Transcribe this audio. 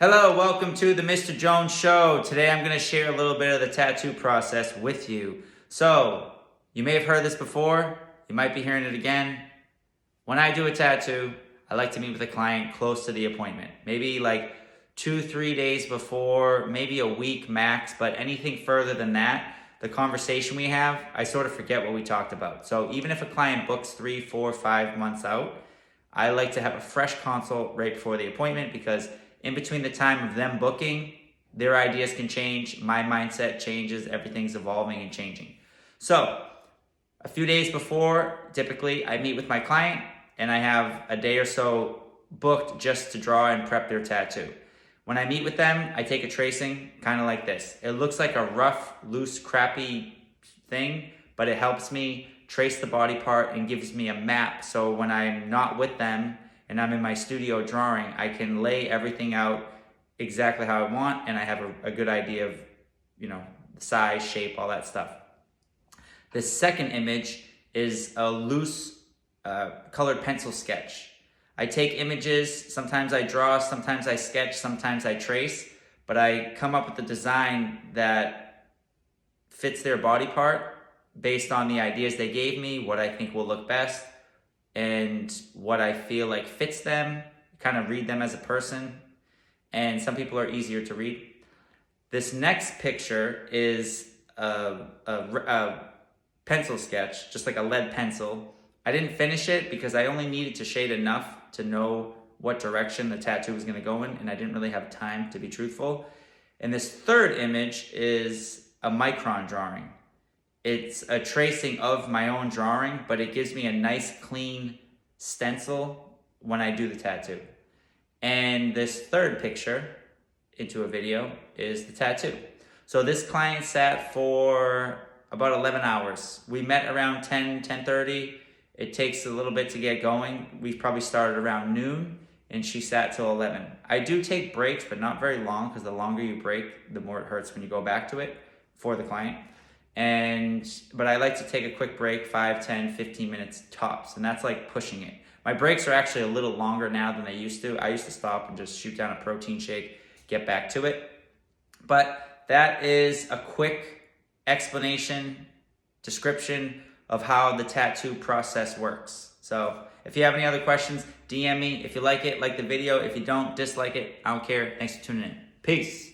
Hello, welcome to the Mr. Jones Show. Today I'm going to share a little bit of the tattoo process with you. So, you may have heard this before, you might be hearing it again. When I do a tattoo, I like to meet with a client close to the appointment. Maybe like 2-3 days before, maybe a week max, but anything further than that, the conversation we have, I sort of forget what we talked about. So even if a client books 3, 4, 5 months out, I like to have a fresh consult right before the appointment because in between the time of them booking, their ideas can change, my mindset changes, everything's evolving and changing. So, a few days before, typically, I meet with my client and I have a day or so booked just to draw and prep their tattoo. When I meet with them, I take a tracing, kind of like this. It looks like a rough, loose, crappy thing, but it helps me trace the body part and gives me a map, so when I'm not with them, and I'm in my studio drawing, I can lay everything out exactly how I want, and I have a good idea of, size, shape, all that stuff. The second image is a loose colored pencil sketch. I take images, sometimes I draw, sometimes I sketch, sometimes I trace, but I come up with a design that fits their body part based on the ideas they gave me, what I think will look best, and what I feel like fits them, kind of read them as a person, and some people are easier to read. This next picture is a pencil sketch, just like a lead pencil. I didn't finish it because I only needed to shade enough to know what direction the tattoo was going to go in, and I didn't really have time, to be truthful. And this third image is a micron drawing. It's a tracing of my own drawing, but it gives me a nice clean stencil when I do the tattoo. And this third picture into a video is the tattoo. So this client sat for about 11 hours. We met around 10:30. It takes a little bit to get going. We probably started around noon and she sat till 11. I do take breaks, but not very long, because the longer you break, the more it hurts when you go back to it for the client. But I like to take a quick break, 5, 10, 15 minutes tops, and that's like pushing it. My breaks are actually a little longer now than they used to. I used to stop and just shoot down a protein shake, get back to it. But that is a quick explanation, description of how the tattoo process works. So if you have any other questions, DM me. If you like it, like the video. If you don't, dislike it. I don't care. Thanks for tuning in. Peace.